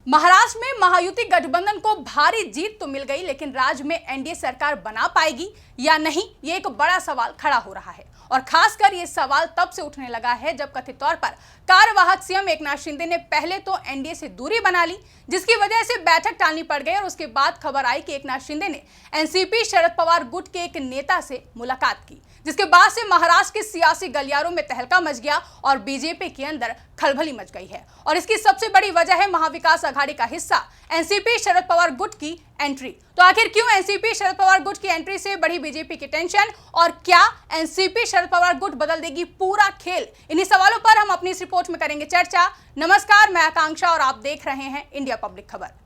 महाराष्ट्र में महायुति गठबंधन को भारी जीत तो मिल गई, लेकिन राज्य में एनडीए सरकार बना पाएगी या नहीं, ये एक बड़ा सवाल खड़ा हो रहा है। और खासकर ये सवाल तब से उठने लगा है जब कथित तौर पर कार्यवाहक सीएम एकनाथ शिंदे ने पहले तो एनडीए से दूरी बना ली, जिसकी वजह से बैठक टालनी पड़ गई। और उसके बाद खबर आई कि एकनाथ शिंदे ने एनसीपी शरद पवार गुट के एक नेता से मुलाकात की, जिसके बाद से महाराष्ट्र के सियासी गलियारों में तहलका मच गया और बीजेपी के अंदर खलबली मच गई है। और इसकी सबसे बड़ी वजह है महाविकास आघाड़ी का हिस्सा एनसीपी शरद पवार गुट की एंट्री। तो आखिर क्यों एनसीपी शरद पवार गुट की एंट्री से बढ़ी बीजेपी की टेंशन, और क्या एनसीपी शरद पवार गुट बदल देगी पूरा खेल? इन्हीं सवालों पर हम अपनी इस रिपोर्ट में करेंगे चर्चा। नमस्कार, मैं आकांक्षा और आप देख रहे हैं इंडिया पब्लिक खबर।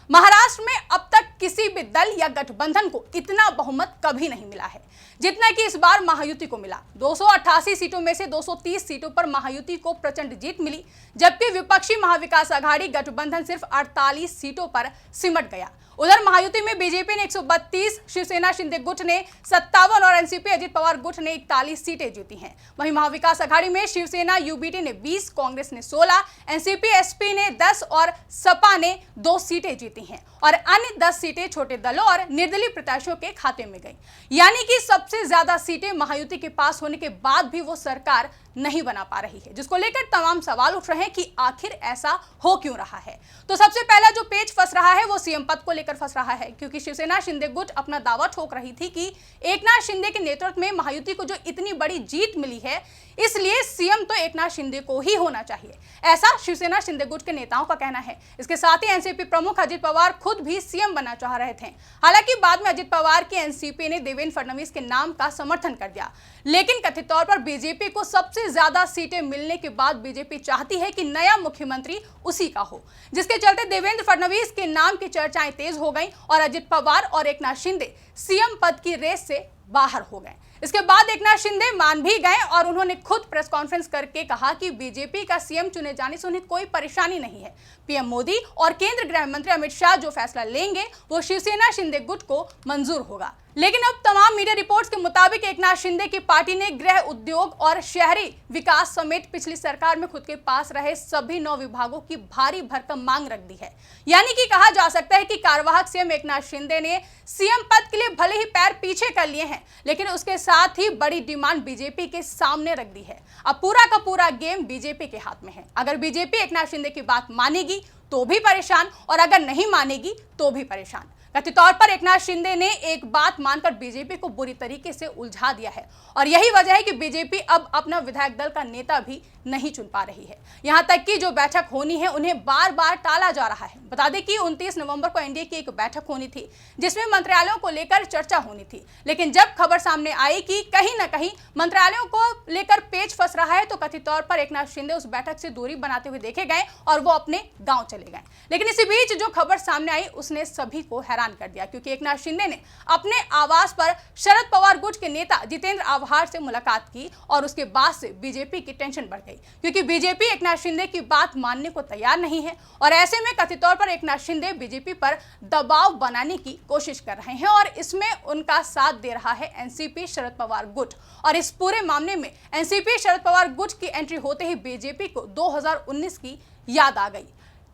महाराष्ट्र में अब तक किसी भी दल या गठबंधन को इतना बहुमत कभी नहीं मिला है जितना कि इस बार महायुति को मिला। 288 सीटों में से 230 सीटों पर महायुति को प्रचंड जीत मिली, जबकि विपक्षी महाविकास आघाड़ी गठबंधन सिर्फ 48 सीटों पर सिमट गया। उधर महायुति में बीजेपी ने 132, शिवसेना शिंदे गुट ने 57 और एनसीपी अजित पवार गुट ने 41 सीटें जीती हैं। वहीं महाविकास आघाड़ी में शिवसेना यूबीटी ने 20, कांग्रेस ने 16, एनसीपी एसपी ने 10 और सपा ने 2 सीटें जीती हैं और अन्य 10 सीटें छोटे दलों और निर्दलीय प्रत्याशियों के खाते में गई। यानी कि सबसे ज्यादा सीटें महायुति के पास होने के बाद भी वो सरकार नहीं बना पा रही है, जिसको लेकर तमाम सवाल उठ रहे हैं कि आखिर ऐसा हो क्यों रहा है। तो सबसे पहला जो पेच फंस रहा है वो सीएम पद को लेकर फंस रहा है, क्योंकि शिवसेना शिंदे गुट अपना दावा ठोक रही थी कि एकनाथ शिंदे के नेतृत्व में महायुति को जो इतनी बड़ी जीत मिली है, इसलिए सीएम तो एकनाथ शिंदे को ही होना चाहिए, ऐसा शिवसेना शिंदे गुट के नेताओं का कहना है। इसके साथ ही एनसीपी प्रमुख अजित पवार खुद भी सीएम बनना चाह रहे थे। हालांकि बाद में अजित पवार की एनसीपी ने देवेंद्र फडणवीस के नाम का समर्थन कर दिया, लेकिन कथित तौर पर बीजेपी को सबसे ज्यादा सीटें मिलने के बाद बीजेपी चाहती है कि नया मुख्यमंत्री उसी का हो, जिसके चलते देवेंद्र फडणवीस के नाम की चर्चाएं तेज हो गई और अजित पवार और एकनाथ शिंदे सीएम पद की रेस से बाहर हो गए। इसके बाद एकनाथ शिंदे मान भी गए और उन्होंने खुद प्रेस कॉन्फ्रेंस करके कहा कि बीजेपी का सीएम चुने जाने से उन्हें कोई परेशानी नहीं है। पीएम मोदी और केंद्रीय गृह मंत्री अमित शाह जो फैसला लेंगे वो शिवसेना शिंदे गुट को मंजूर होगा। लेकिन अब तमाम मीडिया रिपोर्ट्स के मुताबिक एकनाथ शिंदे की पार्टी ने गृह, उद्योग और शहरी विकास समेत पिछली सरकार में खुद के पास रहे सभी 9 विभागों की भारी भरकम मांग रख दी है। यानी कि कहा जा सकता है कि कार्यवाहक सीएम एकनाथ शिंदे ने सीएम पद के लिए भले ही पैर पीछे कर लिए हैं, लेकिन उसके साथ ही बड़ी डिमांड बीजेपी के सामने रख दी है। अब पूरा का पूरा गेम बीजेपी के हाथ में है। अगर बीजेपी एकनाथ शिंदे की बात मानेगी तो भी परेशान, और अगर नहीं मानेगी तो भी परेशान। कथित तौर पर एकनाथ शिंदे ने एक बात मानकर बीजेपी को बुरी तरीके से उलझा दिया है, और यही वजह है कि बीजेपी अब अपना विधायक दल का नेता भी नहीं चुन पा रही है। यहां तक कि जो बैठक होनी है उन्हें बार बार टाला जा रहा है। बता दें कि 29 नवंबर को एनडीए की एक बैठक होनी थी, जिसमें मंत्रालयों को लेकर चर्चा होनी थी, लेकिन जब खबर सामने आई कि कहीं ना कहीं मंत्रालयों को लेकर पेच फंस रहा है, तो कथित तौर पर एकनाथ शिंदे उस बैठक से दूरी बनाते हुए देखे गए और वो अपने गाँव चले गए। लेकिन इसी बीच जो खबर सामने आई उसने सभी को हैरान कर दिया, क्योंकि एकनाथ शिंदे ने अपने आवास पर शरद पवार गुट के नेता जितेंद्र आव्हाड से मुलाकात की और उसके बाद से बीजेपी की टेंशन बढ़ गई, क्योंकि बीजेपी एकनाथ शिंदे की बात मानने को तैयार नहीं है। और ऐसे में कथित तौर पर एकनाथ शिंदे बीजेपी पर दबाव बनाने की कोशिश कर रहे हैं, और इसमें उनका साथ दे रहा है एनसीपी शरद पवार गुट। और इस पूरे मामले में एनसीपी शरद पवार गुट की एंट्री होते ही बीजेपी को 2019 की याद आ गई।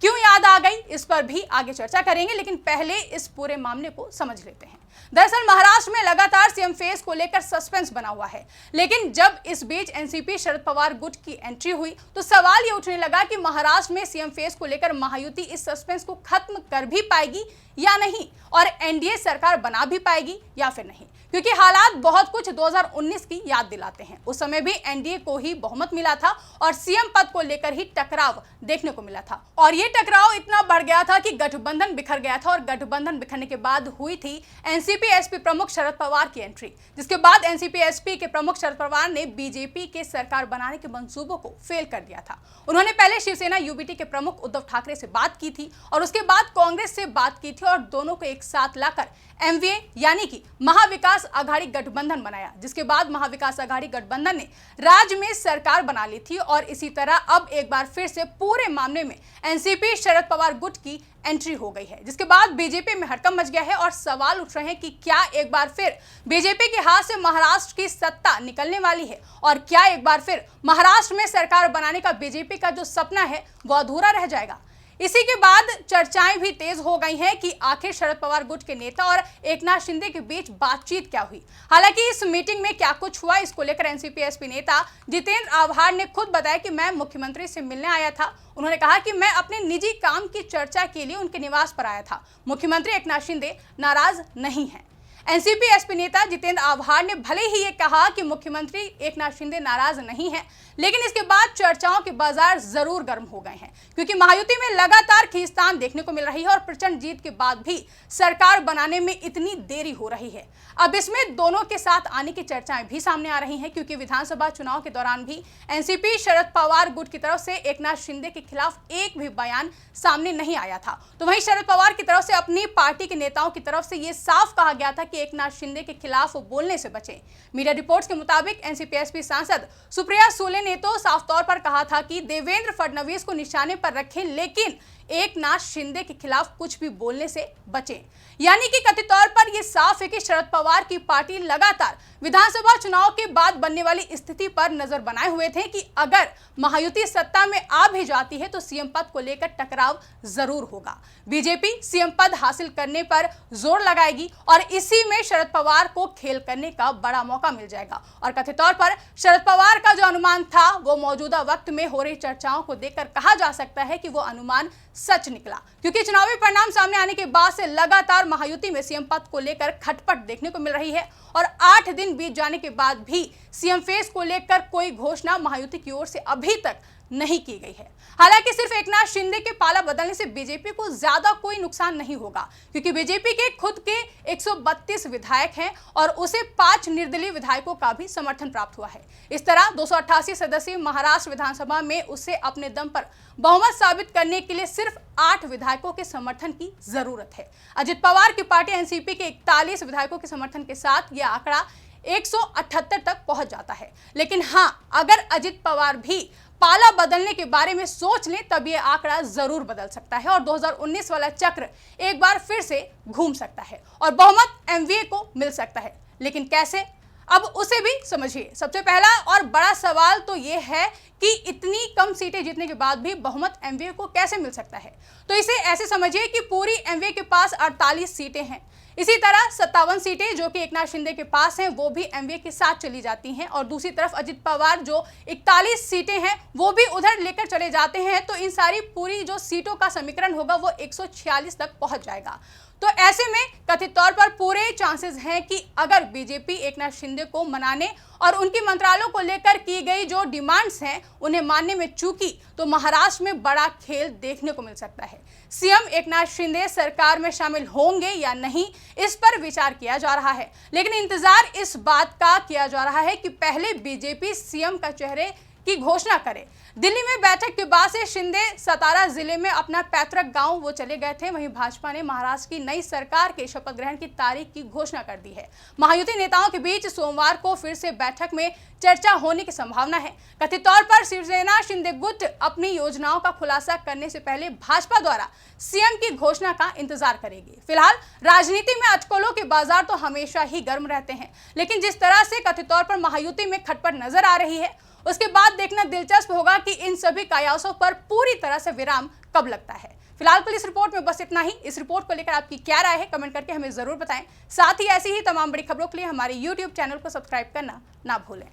क्यों याद आ गई, इस पर भी आगे चर्चा करेंगे, लेकिन पहले इस पूरे मामले को समझ लेते हैं। दरअसल महाराष्ट्र में लगातार सीएम फेस को लेकर सस्पेंस बना हुआ है, लेकिन जब इस बीच एनसीपी शरद पवार गुट की एंट्री हुई तो सवाल ये उठने लगा कि महाराष्ट्र में सीएम फेस को लेकर महायुति इस सस्पेंस को खत्म कर भी पाएगी या नहीं, और एनडीए सरकार बना भी पाएगी या फिर नहीं, क्योंकि हालात बहुत कुछ 2019 की याद दिलाते हैं। उस समय भी एनडीए को ही बहुमत मिला था और सीएम पद को लेकर ही टकराव देखने को मिला था, और ये टकराव इतना बढ़ गया था कि गठबंधन बिखर गया था। और गठबंधन बिखरने के बाद हुई थी एनसीपी एसपी प्रमुख शरद पवार की एंट्री, जिसके बाद एनसीपी एसपी के प्रमुख शरद पवार ने बीजेपी के सरकार बनाने के मंसूबों को फेल कर दिया था। उन्होंने पहले शिवसेना यूबीटी के प्रमुख उद्धव ठाकरे से बात की थी और उसके बाद कांग्रेस से बात की थी, और दोनों को एक साथ लाकर एमवीए यानी कि महाविकास आघाड़ी गठबंधन बनाया, जिसके बाद महाविकास आघाड़ी गठबंधन ने राज्य में सरकार बना ली थी। और इसी तरह अब एक बार फिर से पूरे मामले में एनसीपी शरद पवार गुट की एंट्री हो गई है, जिसके बाद बीजेपी में हड़कंप मच गया है और सवाल उठ रहे हैं कि क्या एक बार फिर बीजेपी के हाथ से महाराष्ट्र की सत्ता निकलने वाली है, और क्या एक बार फिर महाराष्ट्र में सरकार बनाने का बीजेपी का जो सपना है वो अधूरा रह जाएगा। इसी के बाद चर्चाएं भी तेज हो गई हैं कि आखिर शरद पवार गुट के नेता और एकनाथ शिंदे के बीच बातचीत क्या हुई। हालांकि इस मीटिंग में क्या कुछ हुआ, इसको लेकर एनसीपी एसपी नेता जितेंद्र आव्हाड ने खुद बताया कि मैं मुख्यमंत्री से मिलने आया था। उन्होंने कहा कि मैं अपने निजी काम की चर्चा के लिए उनके निवास पर आया था। मुख्यमंत्री एकनाथ शिंदे नाराज नहीं है। एनसीपी एसपी नेता जितेंद्र आव्हाड ने भले ही ये कहा कि मुख्यमंत्री एकनाथ शिंदे नाराज नहीं है, लेकिन इसके बाद चर्चाओं के बाजार जरूर गर्म हो गए हैं, क्योंकि महायुति में लगातार खींचतान देखने को मिल रही है और प्रचंड जीत के बाद भी सरकार बनाने में इतनी देरी हो रही है। अब इसमें दोनों के साथ आने की चर्चाएं भी सामने आ रही हैं, क्योंकि विधानसभा चुनाव के दौरान भी एनसीपी शरद पवार गुट की तरफ से एकनाथ शिंदे के खिलाफ एक भी बयान सामने नहीं आया था। तो वहीं शरद पवार की तरफ से अपनी पार्टी के नेताओं की तरफ से यह साफ कहा गया था कि एकनाथ शिंदे के खिलाफ बोलने से बचें। मीडिया रिपोर्ट्स के मुताबिक एनसीपी एसपी सांसद सुप्रिया सुले ने तो साफ तौर पर कहा था कि देवेंद्र फडणवीस को निशाने पर रखें, लेकिन एकनाथ शिंदे के खिलाफ कुछ भी बोलने से बचें। यानी कि कथित तौर पर यह साफ है कि शरद पवार की पार्टी लगातार विधानसभा चुनाव के बाद बनने वाली स्थिति पर नजर बनाए हुए थे कि अगर महायुति सत्ता में आ भी जाती है तो सीएम पद को लेकर टकराव जरूर होगा। बीजेपी सीएम पद हासिल करने पर जोर लगाएगी और इसी में शरद पवार को खेल करने का बड़ा मौका मिल जाएगा। और कथित तौर पर शरद पवार का जो अनुमान था वो मौजूदा वक्त में हो रही चर्चाओं को देखकर कहा जा सकता है कि वो अनुमान सच निकला, क्योंकि चुनावी परिणाम सामने आने के बाद से लगातार महायुति में सीएम पद को लेकर खटपट देखने को मिल रही है और 8 दिन बीत जाने के बाद भी सीएम फेस को लेकर कोई घोषणा महायुति की ओर से अभी तक नहीं की गई है। हालांकि सिर्फ एकनाथ शिंदे के पाला बदलने से बीजेपी को ज्यादा कोई नुकसान नहीं होगा, क्योंकि बीजेपी के खुद के 132 विधायक हैं और उसे 5 निर्दलीय विधायकों का भी समर्थन प्राप्त हुआ है। इस तरह 288 सदस्यीय महाराष्ट्र विधानसभा में उसे अपने दम पर बहुमत साबित करने के लिए सिर्फ 8 विधायकों के समर्थन की जरूरत है। अजित पवार की पार्टी एनसीपी के 41 विधायकों के समर्थन के साथ यह आंकड़ा 178 तक पहुंच जाता है। लेकिन हां, अगर अजित पवार भी पाला बदलने के बारे में सोच लें तब यह आंकड़ा जरूर बदल सकता है और 2019 वाला चक्र एक बार फिर से घूम सकता है और बहुमत एमवीए को मिल सकता है। लेकिन कैसे, अब उसे भी समझिए। सबसे पहला और बड़ा सवाल तो यह है कि इतनी कम सीटें जीतने के बाद भी बहुमत एमवीए को कैसे मिल सकता है। तो इसे ऐसे समझिए कि पूरी एमवीए के पास 48 सीटें हैं, इसी तरह 57 सीटें जो कि एकनाथ शिंदे के पास हैं वो भी एमवीए के साथ चली जाती हैं और दूसरी तरफ अजित पवार जो 41 सीटें हैं वो भी उधर लेकर चले जाते हैं। तो इन सारी पूरी जो सीटों का समीकरण होगा वो 146 तक पहुंच जाएगा। तो ऐसे में कथित तौर पर पूरे चांसेस हैं कि अगर बीजेपी एकनाथ शिंदे को मनाने और उनकी मंत्रालयों को लेकर की गई जो डिमांड्स हैं उन्हें मानने में चूकी तो महाराष्ट्र में बड़ा खेल देखने को मिल सकता है। सीएम एकनाथ शिंदे सरकार में शामिल होंगे या नहीं, इस पर विचार किया जा रहा है, लेकिन इंतजार इस बात का किया जा रहा है कि पहले बीजेपी सीएम का चेहरे की घोषणा करे। दिल्ली में बैठक के बाद से शिंदे सतारा जिले में अपना पैतृक गांव वो चले गए थे। वहीं भाजपा ने महाराष्ट्र की नई सरकार के शपथ ग्रहण की तारीख की घोषणा कर दी है। महायुति नेताओं के बीच सोमवार को फिर से बैठक में चर्चा होने की संभावना है। कथित तौर पर शिवसेना शिंदे गुट अपनी योजनाओं का खुलासा करने से पहले भाजपा द्वारा सीएम की घोषणा का इंतजार करेगी। फिलहाल राजनीति में अटकलों के बाजार तो हमेशा ही गर्म रहते हैं, लेकिन जिस तरह से कथित तौर पर महायुति में खटपट नजर आ रही है उसके बाद देखना दिलचस्प होगा कि इन सभी कयासों पर पूरी तरह से विराम कब लगता है। फिलहाल के लिए इस रिपोर्ट में बस इतना ही। इस रिपोर्ट को लेकर आपकी क्या राय है कमेंट करके हमें जरूर बताएं। साथ ही ऐसी ही तमाम बड़ी खबरों के लिए हमारे YouTube चैनल को सब्सक्राइब करना ना भूलें।